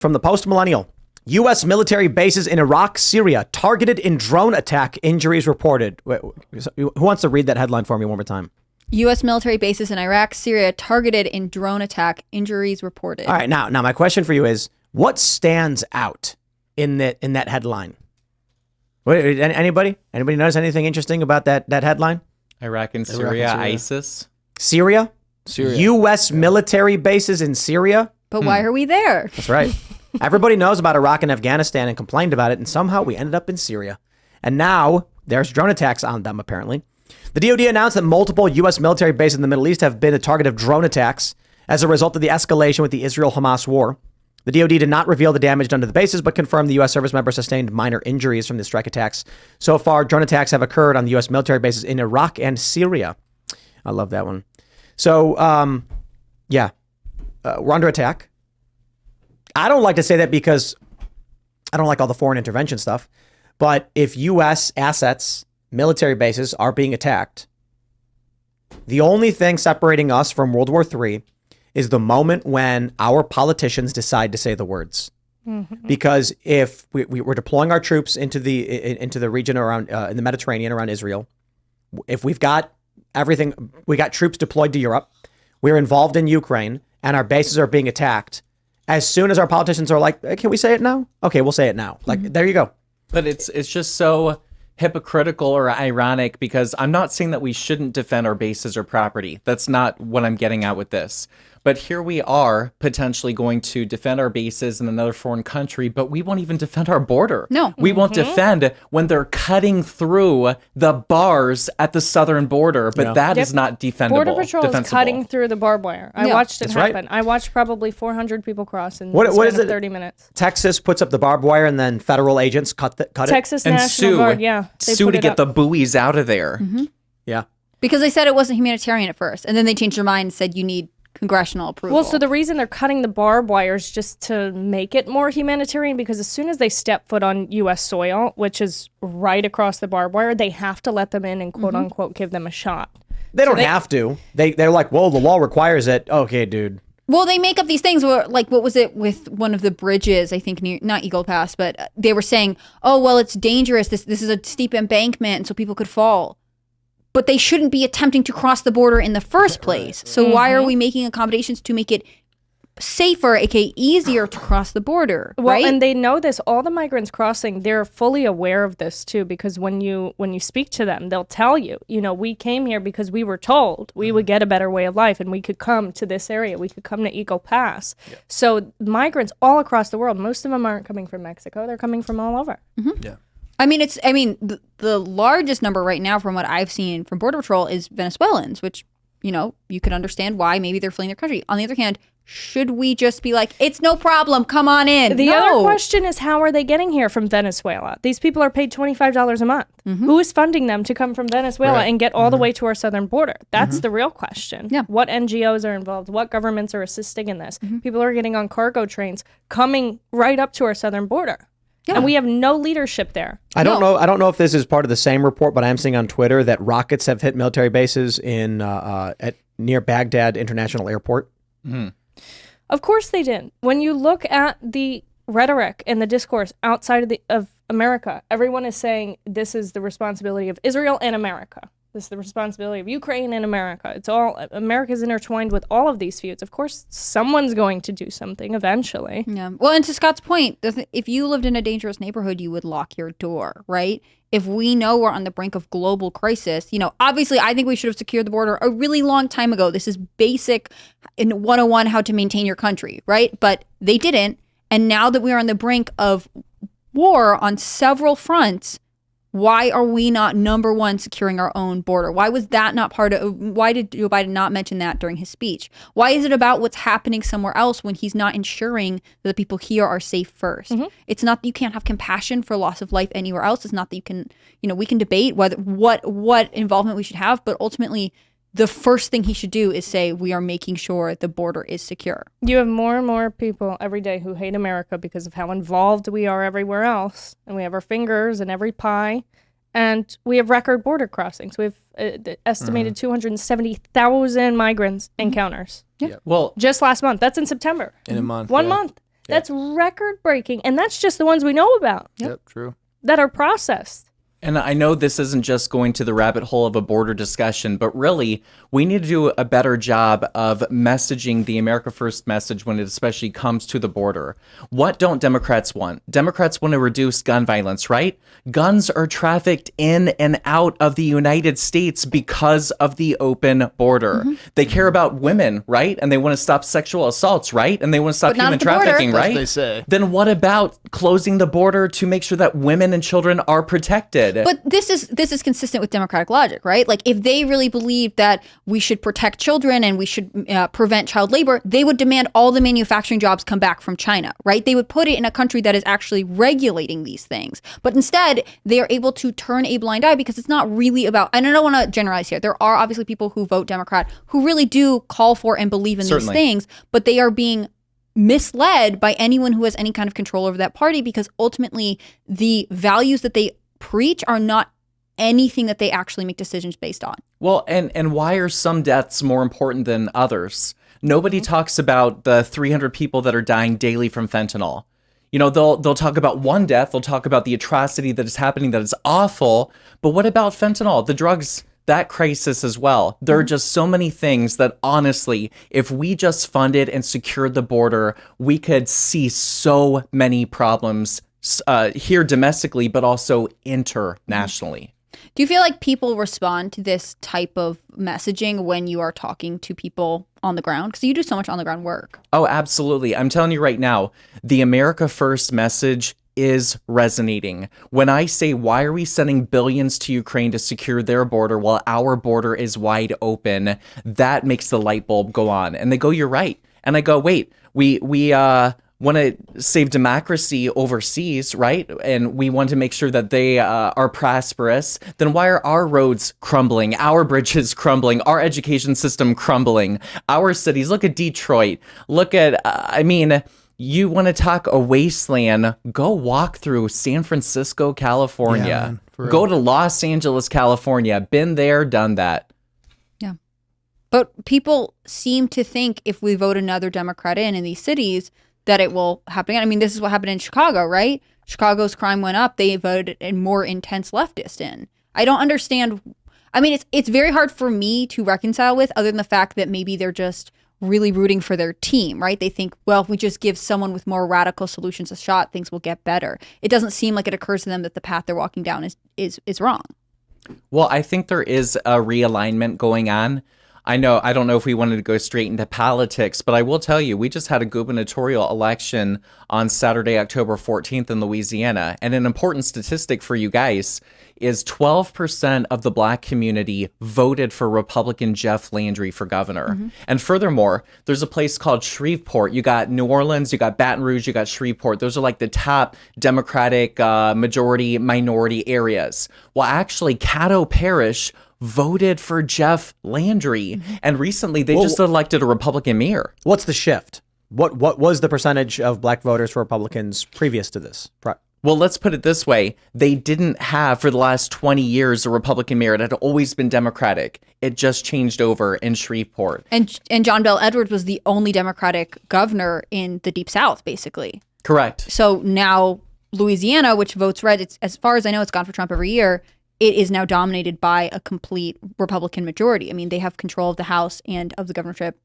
From the post-millennial. U.S. military bases in Iraq, Syria, targeted in drone attack, injuries reported. Wait, who wants to read that headline for me one more time? U.S. military bases in Iraq, Syria, targeted in drone attack, injuries reported. All right, now my question for you is, what stands out in that headline? Wait, anybody notice anything interesting about that headline? Iraq and Syria, ISIS. Syria? U.S. military bases in Syria? But why are we there? That's right. Everybody knows about Iraq and Afghanistan and complained about it, and somehow we ended up in Syria. And now there's drone attacks on them, apparently. The DoD announced that multiple U.S. military bases in the Middle East have been a target of drone attacks as a result of the escalation with the Israel-Hamas war. The DoD did not reveal the damage done to the bases, but confirmed the U.S. service members sustained minor injuries from the strike attacks. So far, drone attacks have occurred on the U.S. military bases in Iraq and Syria. I love that one. So, we're under attack. I don't like to say that because I don't like all the foreign intervention stuff. But if U.S. assets, military bases are being attacked, the only thing separating us from World War III is the moment when our politicians decide to say the words. Mm-hmm. Because if we're deploying our troops into the region around in the Mediterranean around Israel, if we've got everything, we got troops deployed to Europe, we're involved in Ukraine, and our bases are being attacked. As soon as our politicians are like, hey, can we say it now? Okay, we'll say it now. Like, there you go. But it's just so hypocritical or ironic because I'm not saying that we shouldn't defend our bases or property. That's not what I'm getting at with this. But here we are potentially going to defend our bases in another foreign country, but we won't even defend our border. No. We won't defend when they're cutting through the bars at the southern border, but that is not defendable. Border Patrol is cutting through the barbed wire. I watched it happen. Right. I watched probably 400 people cross in the span of 30 minutes. Texas puts up the barbed wire and then federal agents cut it? Texas and National Guard, they sue put to it get up. the buoys out of there. Mm-hmm. Yeah. Because they said it wasn't humanitarian at first, and then they changed their mind and said you need congressional approval. Well, so the reason they're cutting the barbed wire is just to make it more humanitarian, because as soon as they step foot on U.S. soil, which is right across the barbed wire, they have to let them in and quote unquote give them a shot. They don't have to. They're like, well, the law requires it. Okay, dude. Well, they make up these things where, like, what was it with one of the bridges, I think, near, not Eagle Pass, but they were saying, oh, well, it's dangerous. This is a steep embankment, and so people could fall. But they shouldn't be attempting to cross the border in the first place. So why are we making accommodations to make it safer, aka easier to cross the border? Well, right? and they know this. All the migrants crossing, they're fully aware of this too, because when you speak to them, they'll tell you, we came here because we were told we would get a better way of life and we could come to this area. We could come to Eagle Pass. Yeah. So migrants all across the world, most of them aren't coming from Mexico. They're coming from all over. Mm-hmm. Yeah. The largest number right now from what I've seen from Border Patrol is Venezuelans, which, you could understand why maybe they're fleeing their country. On the other hand, should we just be like, it's no problem, come on in? The other question is, how are they getting here from Venezuela? These people are paid $25 a month. Mm-hmm. Who is funding them to come from Venezuela and get all the way to our southern border? That's the real question. Yeah. What NGOs are involved? What governments are assisting in this? Mm-hmm. People are getting on cargo trains coming right up to our southern border. Yeah. And we have no leadership there. I don't know if this is part of the same report, but I am seeing on Twitter that rockets have hit military bases in near Baghdad International Airport. Mm-hmm. Of course they did. When you look at the rhetoric and the discourse outside of America, everyone is saying this is the responsibility of Israel and America. This is the responsibility of Ukraine and America. It's all, America's intertwined with all of these feuds. Of course, someone's going to do something eventually. Yeah. Well, and to Scott's point, if you lived in a dangerous neighborhood, you would lock your door, right? If we know we're on the brink of global crisis, obviously I think we should have secured the border a really long time ago. This is basic in 101 how to maintain your country, right? But they didn't. And now that we are on the brink of war on several fronts, why are we not number one securing our own border? Why was that not why did Joe Biden not mention that during his speech? Why is it about what's happening somewhere else when he's not ensuring that the people here are safe first? Mm-hmm. It's not that you can't have compassion for loss of life anywhere else. It's not that you can, we can debate what involvement we should have, but ultimately the first thing he should do is say, we are making sure the border is secure. You have more and more people every day who hate America because of how involved we are everywhere else. And we have our fingers in every pie. And we have record border crossings. We have estimated 270,000 migrants encounters. Yeah. Well, just last month. That's in September. In a month. One month. That's record breaking. And that's just the ones we know about Yep, true. that are processed. And I know this isn't just going to the rabbit hole of a border discussion, but really, we need to do a better job of messaging the America First message when it especially comes to the border. What don't Democrats want? Democrats want to reduce gun violence, right? Guns are trafficked in and out of the United States because of the open border. They care about women, right? And they want to stop sexual assaults, right? And they want to stop But not human at the border. trafficking, That's right? what they say. Then what about closing the border to make sure that women and children are protected? But this is consistent with democratic logic, right? Like if they really believe that we should protect children and we should prevent child labor, they would demand all the manufacturing jobs come back from China, right? They would put it in a country that is actually regulating these things. But instead, they are able to turn a blind eye because it's not really about, and I don't want to generalize here. There are obviously people who vote Democrat who really do call for and believe in Certainly. these things, but they are being misled by anyone who has any kind of control over that party because ultimately the values that they preach are not anything that they actually make decisions based on. Well, and why are some deaths more important than others? Nobody talks about the 300 people that are dying daily from fentanyl. You know, they'll talk about one death, they'll talk about the atrocity that is happening, that is awful, but what about fentanyl, the drugs, that crisis as well? There are just so many things that honestly, if we just funded and secured the border, we could see so many problems here domestically, but also internationally. Do you feel like people respond to this type of messaging when you are talking to people on the ground? Because you do so much on the ground work. Oh, absolutely. I'm telling you right now, the America First message is resonating. When I say, why are we sending billions to Ukraine to secure their border while our border is wide open, that makes the light bulb go on. And they go, you're right. And I go, wait, we want to save democracy overseas, right? And we want to make sure that they are prosperous. Then why are our roads crumbling, our bridges crumbling, our education system crumbling, our cities? Look at Detroit. Look at, you want to talk a wasteland, go walk through San Francisco, California. Yeah, man, for real. Go to Los Angeles, California. Been there, done that. Yeah. But people seem to think if we vote another Democrat in these cities, that it will happen again. I mean, this is what happened in Chicago, right? Chicago's crime went up. They voted a more intense leftist in. I don't understand. I mean, it's very hard for me to reconcile with, other than the fact that maybe they're just really rooting for their team, right? They think, well, if we just give someone with more radical solutions a shot, things will get better. It doesn't seem like it occurs to them that the path they're walking down is wrong. Well, I think there is a realignment going on. I don't know if we wanted to go straight into politics, but I will tell you, we just had a gubernatorial election on Saturday, October 14th in Louisiana. And an important statistic for you guys is 12% of the black community voted for Republican Jeff Landry for governor. And furthermore, there's a place called Shreveport. You got New Orleans, you got Baton Rouge, you got Shreveport. Those are like the top Democratic majority minority areas. Well, actually, Caddo Parish voted for Jeff Landry. And recently they just elected a Republican mayor. What's the shift? What was the percentage of black voters for Republicans previous to this? Well, let's put it this way. They didn't have, for the last 20 years, a Republican mayor. It had always been Democratic. It just changed over in Shreveport. And John Bel Edwards was the only Democratic governor in the Deep South, basically. Correct. So now Louisiana, which votes red, it's, as far as I know, it's gone for Trump every year. It is now dominated by a complete Republican majority. I mean, they have control of the House and of the governorship.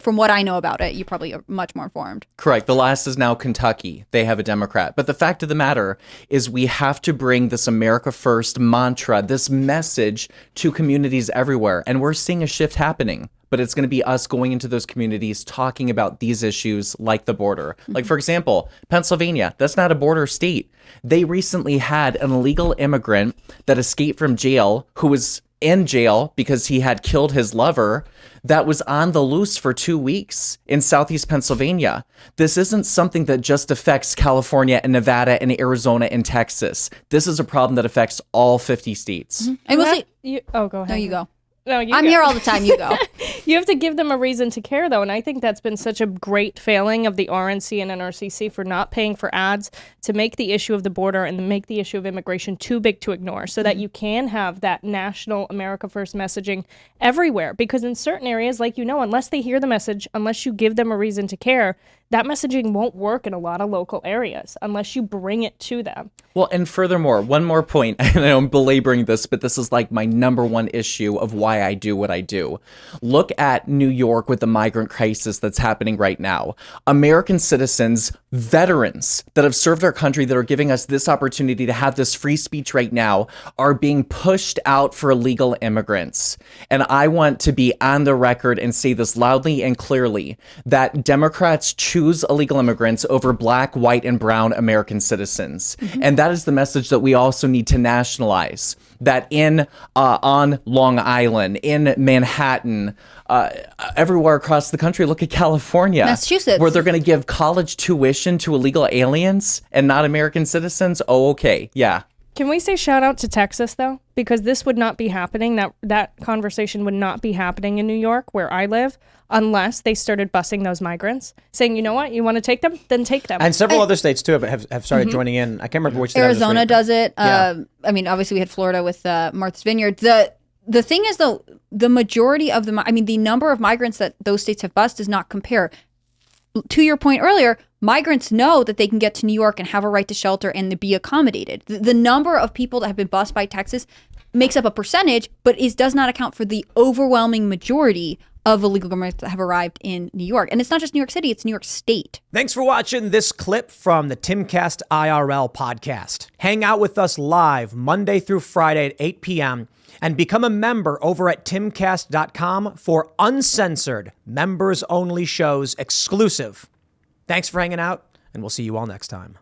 From what I know about it, you probably are much more informed. Correct. The last is now Kentucky. They have a Democrat. But the fact of the matter is we have to bring this America First mantra, this message to communities everywhere. And we're seeing a shift happening. But it's going to be us going into those communities talking about these issues like the border. Like, for example, Pennsylvania, that's not a border state. They recently had an illegal immigrant that escaped from jail who was in jail because he had killed his lover that was on the loose for 2 weeks in Southeast Pennsylvania. This isn't something that just affects California and Nevada and Arizona and Texas. This is a problem that affects all 50 states. I will say, go ahead. no, you go. No, I'm here all the time. You go. You have to give them a reason to care, though. And I think that's been such a great failing of the RNC and NRCC for not paying for ads to make the issue of the border and make the issue of immigration too big to ignore so that you can have that national America First messaging everywhere. Because in certain areas, like, unless they hear the message, unless you give them a reason to care, that messaging won't work in a lot of local areas unless you bring it to them. Well, and furthermore, one more point, and I'm belaboring this, but this is like my number one issue of why I do what I do. Look at New York with the migrant crisis that's happening right now. American citizens, veterans that have served our country, that are giving us this opportunity to have this free speech right now, are being pushed out for illegal immigrants. And I want to be on the record and say this loudly and clearly, that Democrats choose illegal immigrants over black, white, and brown American citizens. And that is the message that we also need to nationalize. That on Long Island, in Manhattan, everywhere across the country, look at California, Massachusetts, where they're going to give college tuition to illegal aliens and not American citizens. Oh, okay. Yeah. Can we say shout out to Texas, though? Because this would not be happening. That conversation would not be happening in New York, where I live, unless they started busing those migrants, saying, you know what, you want to take them? Then take them. And several other states, too, have started joining in. I can't remember which state. Arizona does it. Yeah. I mean, obviously, we had Florida with Martha's Vineyard. The thing is, though, the majority of the number of migrants that those states have bused does not compare. To your point earlier, migrants know that they can get to New York and have a right to shelter and be accommodated. The number of people that have been bused by Texas makes up a percentage, but does not account for the overwhelming majority of illegal immigrants that have arrived in New York. And it's not just New York City, it's New York State. Thanks for watching this clip from the Timcast IRL podcast. Hang out with us live Monday through Friday at 8 p.m. and become a member over at timcast.com for uncensored, members-only shows exclusive. Thanks for hanging out, and we'll see you all next time.